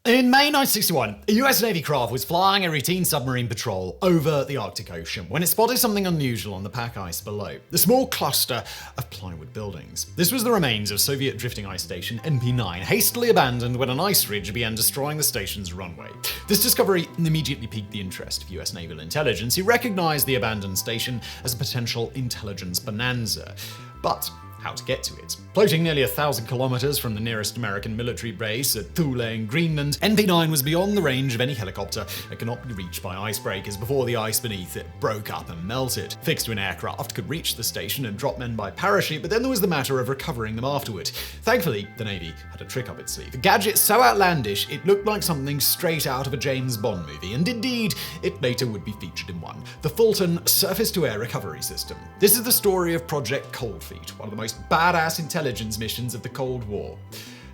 In May 1961, a US Navy craft was flying a routine submarine patrol over the Arctic Ocean when it spotted something unusual on the pack ice below, a small cluster of plywood buildings. This was the remains of Soviet drifting ice station NP9, hastily abandoned when an ice ridge began destroying the station's runway. This discovery immediately piqued the interest of US Naval Intelligence, who recognized the abandoned station as a potential intelligence bonanza. But how to get to it? Floating nearly 1,000 kilometers from the nearest American military base at Thule in Greenland, NP9 was beyond the range of any helicopter and could not be reached by icebreakers before the ice beneath it broke up and melted. Fixed to an aircraft could reach the station and drop men by parachute, but then there was the matter of recovering them afterward. Thankfully, the Navy had a trick up its sleeve. A gadget so outlandish it looked like something straight out of a James Bond movie, and indeed, it later would be featured in one: the Fulton Surface-to-Air Recovery System. This is the story of Project COLDFEET, one of the most badass intelligence missions of the Cold War.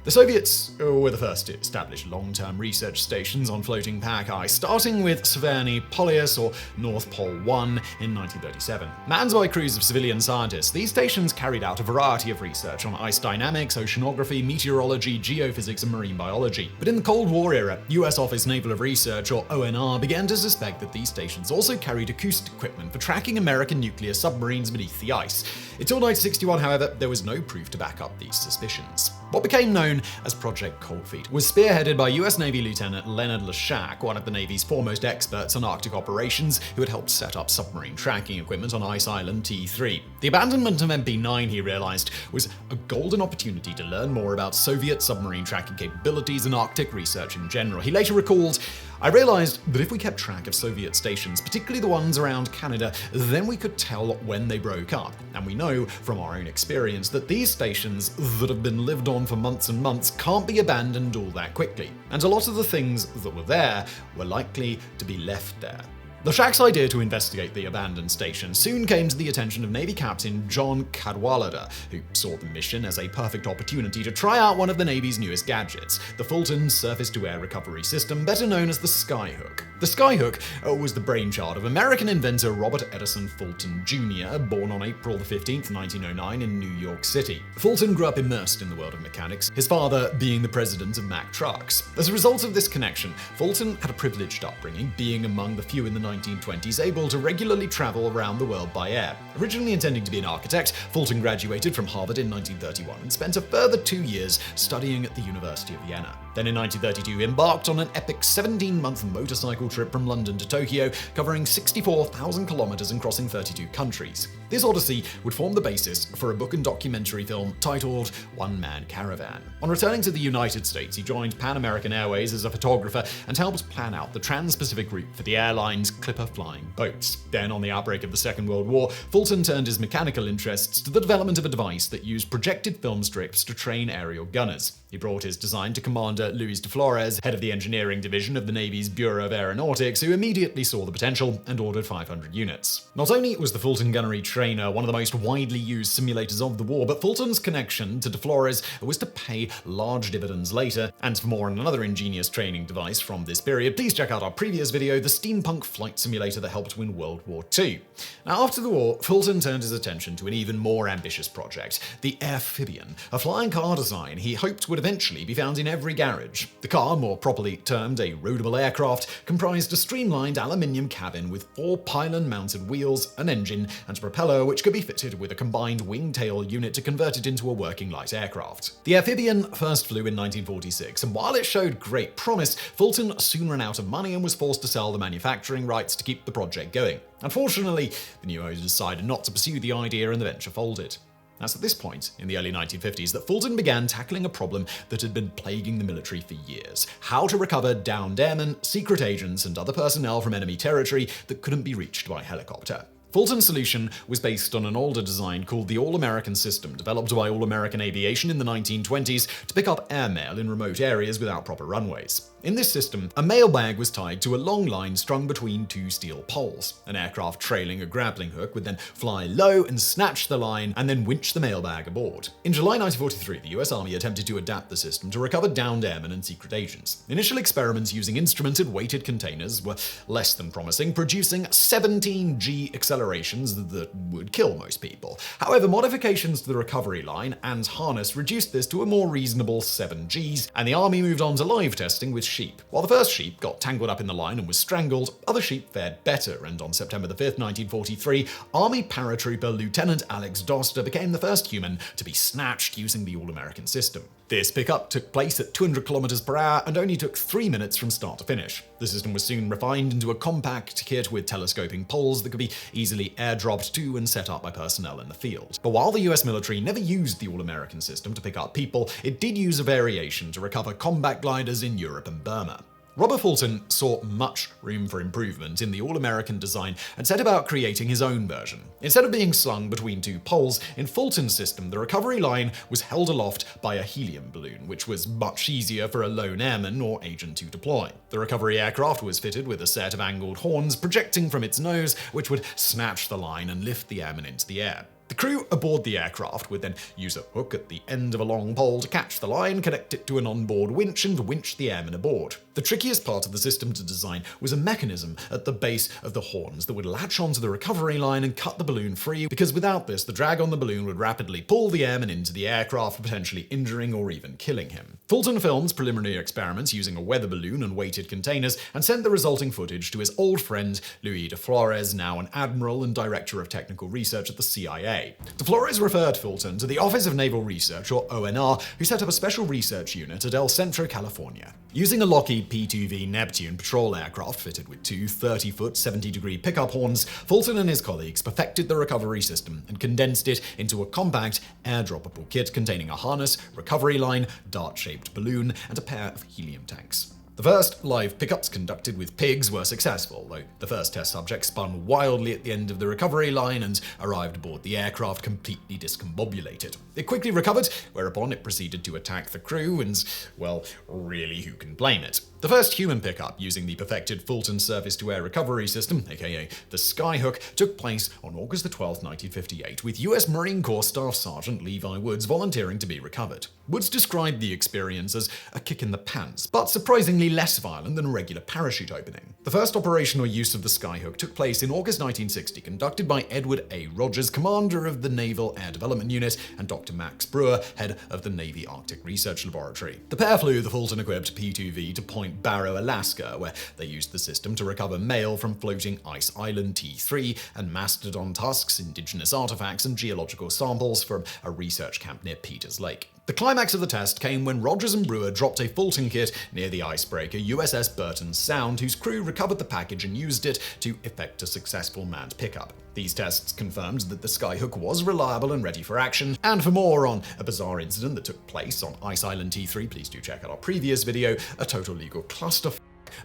The Soviets were the first to establish long-term research stations on floating pack ice, starting with Severny Polius or North Pole 1 in 1937. Manned by crews of civilian scientists, these stations carried out a variety of research on ice dynamics, oceanography, meteorology, geophysics, and marine biology. But in the Cold War era, US Office Naval of Research, or ONR, began to suspect that these stations also carried acoustic equipment for tracking American nuclear submarines beneath the ice. Until 1961, however, there was no proof to back up these suspicions. What became known as Project COLDFEET was spearheaded by US Navy Lieutenant Leonard Leshak, one of the Navy's foremost experts on Arctic operations, who had helped set up submarine tracking equipment on Ice Island T3. The abandonment of MP9, he realized, was a golden opportunity to learn more about Soviet submarine tracking capabilities and Arctic research in general. He later recalled, "I realized that if we kept track of Soviet stations, particularly the ones around Canada, then we could tell when they broke up. And we know from our own experience that these stations that have been lived on for months and months can't be abandoned all that quickly. And a lot of the things that were there were likely to be left there." Leshak's idea to investigate the abandoned station soon came to the attention of Navy Captain John Cadwallader, who saw the mission as a perfect opportunity to try out one of the Navy's newest gadgets, the Fulton Surface-to-Air Recovery System, better known as the Skyhook. The Skyhook was the brainchild of American inventor Robert Edison Fulton Jr., born on April 15, 1909 in New York City. Fulton grew up immersed in the world of mechanics, his father being the president of Mack Trucks. As a result of this connection, Fulton had a privileged upbringing, being among the few in the 1920s able to regularly travel around the world by air. Originally intending to be an architect, Fulton graduated from Harvard in 1931 and spent a further 2 years studying at the University of Vienna. Then in 1932 embarked on an epic 17-month motorcycle trip from London to Tokyo, covering 64,000 kilometers and crossing 32 countries. This odyssey would form the basis for a book and documentary film titled One Man Caravan. On returning to the United States, he joined Pan American Airways as a photographer and helped plan out the trans-Pacific route for the airline's Clipper flying boats. Then, on the outbreak of the Second World War, Fulton turned his mechanical interests to the development of a device that used projected film strips to train aerial gunners. He brought his design to Commander Luis de Flores, head of the engineering division of the Navy's Bureau of Aeronautics, who immediately saw the potential and ordered 500 units. Not only was the Fulton Gunnery Trainer one of the most widely used simulators of the war, but Fulton's connection to de Flores was to pay large dividends later. And for more on another ingenious training device from this period, please check out our previous video, the steampunk flight simulator that helped win World War II. Now, after the war, Fulton turned his attention to an even more ambitious project, the amphibian, a flying car design he hoped would eventually be found in every garage. The car, more properly termed a roadable aircraft, comprised a streamlined aluminium cabin with 4 pylon-mounted wheels, an engine, and a propeller which could be fitted with a combined wing-tail unit to convert it into a working light aircraft. The amphibian first flew in 1946, and while it showed great promise, Fulton soon ran out of money and was forced to sell the manufacturing rights to keep the project going. Unfortunately, the new owners decided not to pursue the idea and the venture folded. That's at this point, in the early 1950s, that Fulton began tackling a problem that had been plaguing the military for years: how to recover downed airmen, secret agents, and other personnel from enemy territory that couldn't be reached by helicopter. Fulton's solution was based on an older design called the All-American System, developed by All-American Aviation in the 1920s to pick up airmail in remote areas without proper runways. In this system, a mailbag was tied to a long line strung between 2 steel poles. An aircraft trailing a grappling hook would then fly low and snatch the line and then winch the mailbag aboard. In July 1943, the US Army attempted to adapt the system to recover downed airmen and secret agents. Initial experiments using instrumented weighted containers were less than promising, producing 17 G acceleration accelerations that would kill most people. However, modifications to the recovery line and harness reduced this to a more reasonable 7 Gs, and the Army moved on to live testing with sheep. While the first sheep got tangled up in the line and was strangled, other sheep fared better, and on September 5, 1943, Army paratrooper Lieutenant Alex Doster became the first human to be snatched using the all-American system. This pickup took place at 200 kilometers per hour and only took 3 minutes from start to finish. The system was soon refined into a compact kit with telescoping poles that could be easily airdropped to and set up by personnel in the field. But while the US military never used the all-American system to pick up people, it did use a variation to recover combat gliders in Europe and Burma. Robert Fulton saw much room for improvement in the all-American design and set about creating his own version. Instead of being slung between 2 poles, in Fulton's system the recovery line was held aloft by a helium balloon, which was much easier for a lone airman or agent to deploy. The recovery aircraft was fitted with a set of angled horns projecting from its nose, which would snatch the line and lift the airman into the air. The crew aboard the aircraft would then use a hook at the end of a long pole to catch the line, connect it to an onboard winch, and winch the airman aboard. The trickiest part of the system to design was a mechanism at the base of the horns that would latch onto the recovery line and cut the balloon free, because without this, the drag on the balloon would rapidly pull the airman into the aircraft, potentially injuring or even killing him. Fulton filmed preliminary experiments using a weather balloon and weighted containers, and sent the resulting footage to his old friend Luis de Flores, now an admiral and director of technical research at the CIA. De Flores referred Fulton to the Office of Naval Research, or ONR, who set up a special research unit at El Centro, California. Using a Lockheed P-2V Neptune patrol aircraft fitted with 2 30-foot, 70-degree pickup horns, Fulton and his colleagues perfected the recovery system and condensed it into a compact, airdroppable kit containing a harness, recovery line, dart-shaped balloon, and a pair of helium tanks. The first live pickups conducted with pigs were successful, though the first test subject spun wildly at the end of the recovery line and arrived aboard the aircraft completely discombobulated. It quickly recovered, whereupon it proceeded to attack the crew, and, well, really, who can blame it? The first human pickup using the perfected Fulton Surface-to-Air Recovery System, aka the Skyhook, took place on August 12, 1958, with US Marine Corps Staff Sergeant Levi Woods volunteering to be recovered. Woods described the experience as a kick in the pants, but surprisingly less violent than a regular parachute opening. The first operational use of the Skyhook took place in August 1960, conducted by Edward A. Rogers, commander of the Naval Air Development Unit, and Dr. Max Brewer, head of the Navy Arctic Research Laboratory. The pair flew the Fulton-equipped P-2V to Point Barrow, Alaska, where they used the system to recover mail from floating ice island T3 and mastodon tusks, indigenous artifacts, and geological samples from a research camp near Peters Lake. The climax of the test came when Rogers and Brewer dropped a Fulton kit near the icebreaker USS Burton Sound, whose crew recovered the package and used it to effect a successful manned pickup. These tests confirmed that the Skyhook was reliable and ready for action, and for more on a bizarre incident that took place on Ice Island T3, please do check out our previous video, a total legal clusterfuck,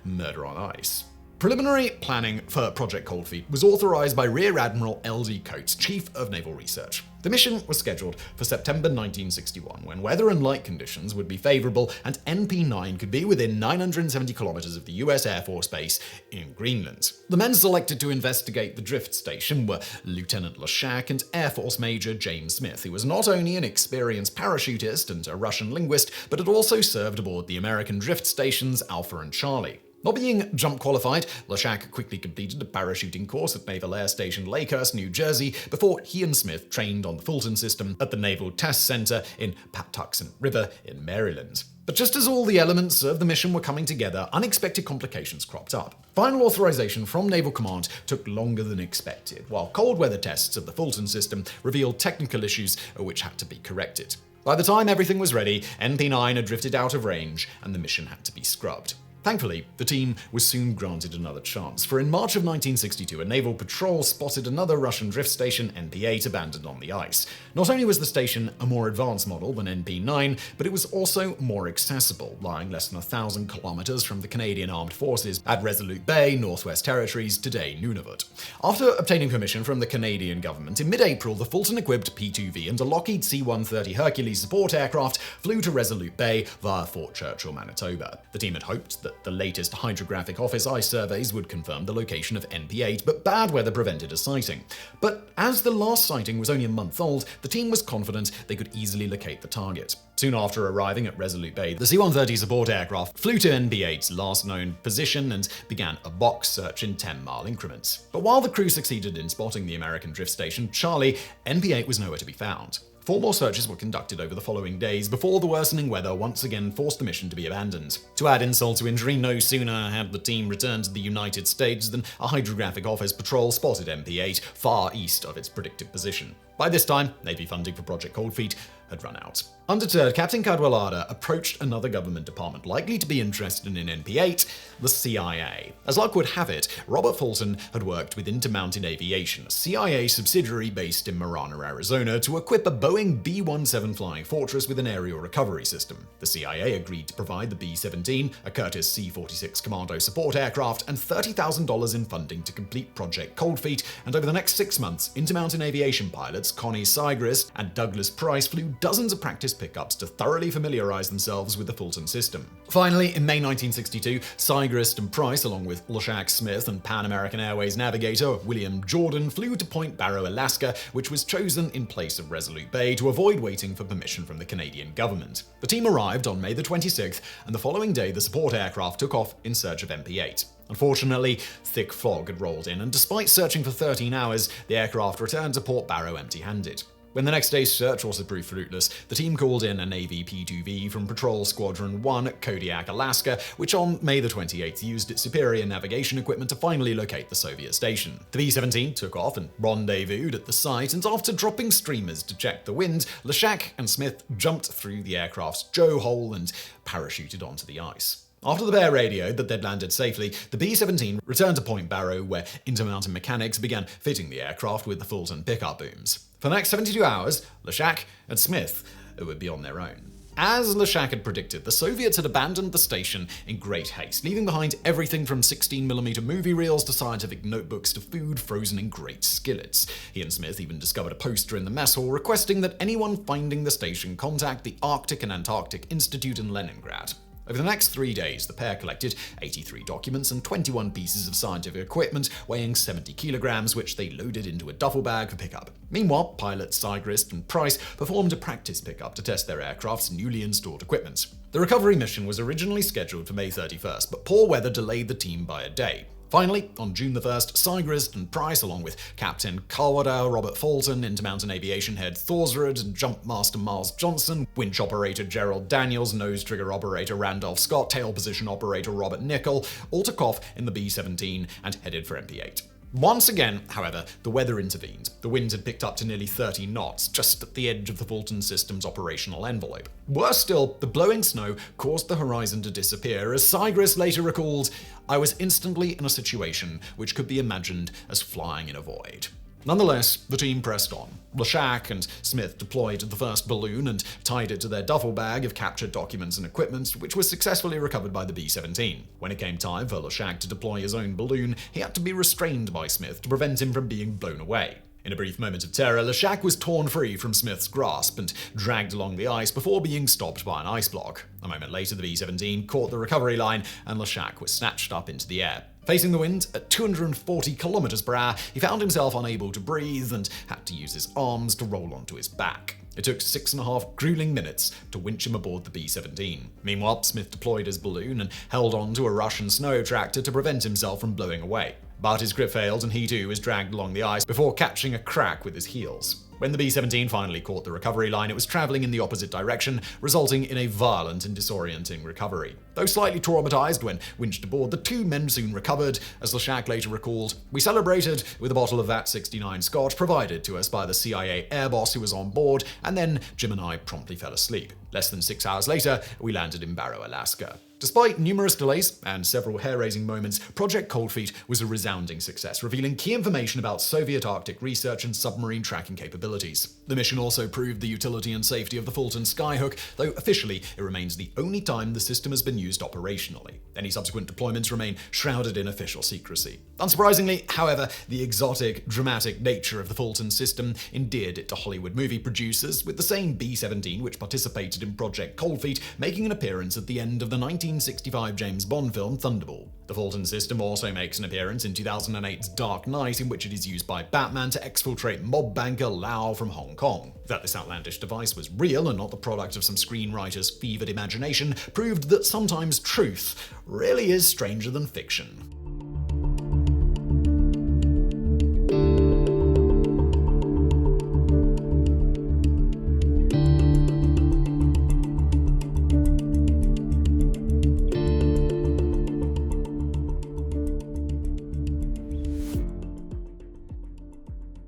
murder on ice. Preliminary planning for Project COLDFEET was authorized by Rear Admiral L.D. Coates, Chief of Naval Research. The mission was scheduled for September 1961, when weather and light conditions would be favorable and NP-9 could be within 970 kilometers of the US Air Force Base in Greenland. The men selected to investigate the drift station were Lieutenant Leshak and Air Force Major James Smith, who was not only an experienced parachutist and a Russian linguist, but had also served aboard the American drift stations Alpha and Charlie. Not being jump qualified, Leshak quickly completed a parachuting course at Naval Air Station Lakehurst, New Jersey, before he and Smith trained on the Fulton system at the Naval Test Center in Patuxent River in Maryland. But just as all the elements of the mission were coming together, unexpected complications cropped up. Final authorization from Naval Command took longer than expected, while cold weather tests of the Fulton system revealed technical issues which had to be corrected. By the time everything was ready, NP-9 had drifted out of range and the mission had to be scrubbed. Thankfully, the team was soon granted another chance, for in March of 1962, a naval patrol spotted another Russian drift station, NP-8, abandoned on the ice. Not only was the station a more advanced model than NP-9, but it was also more accessible, lying less than 1,000 kilometers from the Canadian Armed Forces at Resolute Bay, Northwest Territories, today Nunavut. After obtaining permission from the Canadian government, in mid-April, the Fulton-equipped P-2V and a Lockheed C-130 Hercules support aircraft flew to Resolute Bay via Fort Churchill, Manitoba. The team had hoped that that the latest hydrographic office ice surveys would confirm the location of NP8, but bad weather prevented a sighting. But as the last sighting was only a month old, the team was confident they could easily locate the target. Soon after arriving at Resolute Bay, the C-130 support aircraft flew to NP8's last known position and began a box search in 10-mile increments. But while the crew succeeded in spotting the American drift station, Charlie, NP8 was nowhere to be found. 4 more searches were conducted over the following days before the worsening weather once again forced the mission to be abandoned. To add insult to injury, no sooner had the team returned to the United States than a hydrographic office patrol spotted NP8 far east of its predicted position. By this time, Navy funding for Project COLDFEET had run out. Undeterred, Captain Cadwallader approached another government department likely to be interested in NP8, the CIA. As luck would have it, Robert Fulton had worked with Intermountain Aviation, a CIA subsidiary based in Marana, Arizona, to equip a Boeing B-17 Flying Fortress with an aerial recovery system. The CIA agreed to provide the B-17, a Curtiss C-46 Commando support aircraft, and $30,000 in funding to complete Project COLDFEET, and over the next 6 months, Intermountain Aviation pilots Connie Sigrist and Douglas Price flew dozens of practice pickups to thoroughly familiarize themselves with the Fulton system. Finally, in May 1962, Sigrist and Price, along with Leshak Smith and Pan American Airways navigator William Jordan, flew to Point Barrow, Alaska, which was chosen in place of Resolute Bay to avoid waiting for permission from the Canadian government. The team arrived on May the 26th, and the following day the support aircraft took off in search of NP8. Unfortunately, thick fog had rolled in, and despite searching for 13 hours, the aircraft returned to Port Barrow empty-handed. When the next day's search also proved fruitless, the team called in a Navy P-2V from Patrol Squadron 1 at Kodiak, Alaska, which on May the 28th used its superior navigation equipment to finally locate the Soviet station. The B-17 took off and rendezvoused at the site, and after dropping streamers to check the wind, Leshak and Smith jumped through the aircraft's Joe hole and parachuted onto the ice. After the pair radioed that they'd landed safely, the B-17 returned to Point Barrow, where Intermountain mechanics began fitting the aircraft with the Fulton pickup booms. For the next 72 hours, Leshak and Smith would be on their own. As Leshak had predicted, the Soviets had abandoned the station in great haste, leaving behind everything from 16mm movie reels to scientific notebooks to food frozen in great skillets. He and Smith even discovered a poster in the mess hall requesting that anyone finding the station contact the Arctic and Antarctic Institute in Leningrad. Over the next 3 days, the pair collected 83 documents and 21 pieces of scientific equipment weighing 70 kilograms, which they loaded into a duffel bag for pickup. Meanwhile, pilots Sigrist and Price performed a practice pickup to test their aircraft's newly installed equipment. The recovery mission was originally scheduled for May 31st, but poor weather delayed the team by a day. Finally, on June the 1st, Sigrist and Price, along with Captain Calwada, Robert Fulton, Intermountain Aviation head Thorsrud, Jump Master Miles Johnson, winch operator Gerald Daniels, nose trigger operator Randolph Scott, tail position operator Robert Nickel, all took off in the B-17 and headed for NP8. Once again, however, the weather intervened. The winds had picked up to nearly 30 knots, just at the edge of the Fulton system's operational envelope. Worse still, the blowing snow caused the horizon to disappear, as Sigrist later recalled, "I was instantly in a situation which could be imagined as flying in a void." Nonetheless, the team pressed on. Leshak and Smith deployed the first balloon and tied it to their duffel bag of captured documents and equipment, which was successfully recovered by the B-17. When it came time for Leshak to deploy his own balloon, he had to be restrained by Smith to prevent him from being blown away. In a brief moment of terror, Leshak was torn free from Smith's grasp and dragged along the ice before being stopped by an ice block. A moment later, the B-17 caught the recovery line and Leshak was snatched up into the air. Facing the wind at 240 kilometers per hour, he found himself unable to breathe and had to use his arms to roll onto his back. It took 6.5 grueling minutes to winch him aboard the B-17. Meanwhile, Smith deployed his balloon and held on to a Russian snow tractor to prevent himself from blowing away. But his grip failed and he too was dragged along the ice before catching a crack with his heels. When the B-17 finally caught the recovery line, it was traveling in the opposite direction, resulting in a violent and disorienting recovery. Though slightly traumatized when winched aboard, the two men soon recovered. As Leshak later recalled, "We celebrated with a bottle of that 69 Scotch provided to us by the CIA air boss who was on board, and then Jim and I promptly fell asleep. Less than 6 hours later, we landed in Barrow, Alaska." Despite numerous delays and several hair-raising moments, Project COLDFEET was a resounding success, revealing key information about Soviet Arctic research and submarine tracking capabilities. The mission also proved the utility and safety of the Fulton Skyhook, though officially it remains the only time the system has been used operationally. Any subsequent deployments remain shrouded in official secrecy. Unsurprisingly, however, the exotic, dramatic nature of the Fulton system endeared it to Hollywood movie producers, with the same B-17 which participated in Project COLDFEET making an appearance at the end of the 19 1965 James Bond film Thunderball. The Fulton system also makes an appearance in 2008's Dark Knight, in which it is used by Batman to exfiltrate mob banker Lau from Hong Kong. That this outlandish device was real and not the product of some screenwriter's fevered imagination proved that sometimes truth really is stranger than fiction.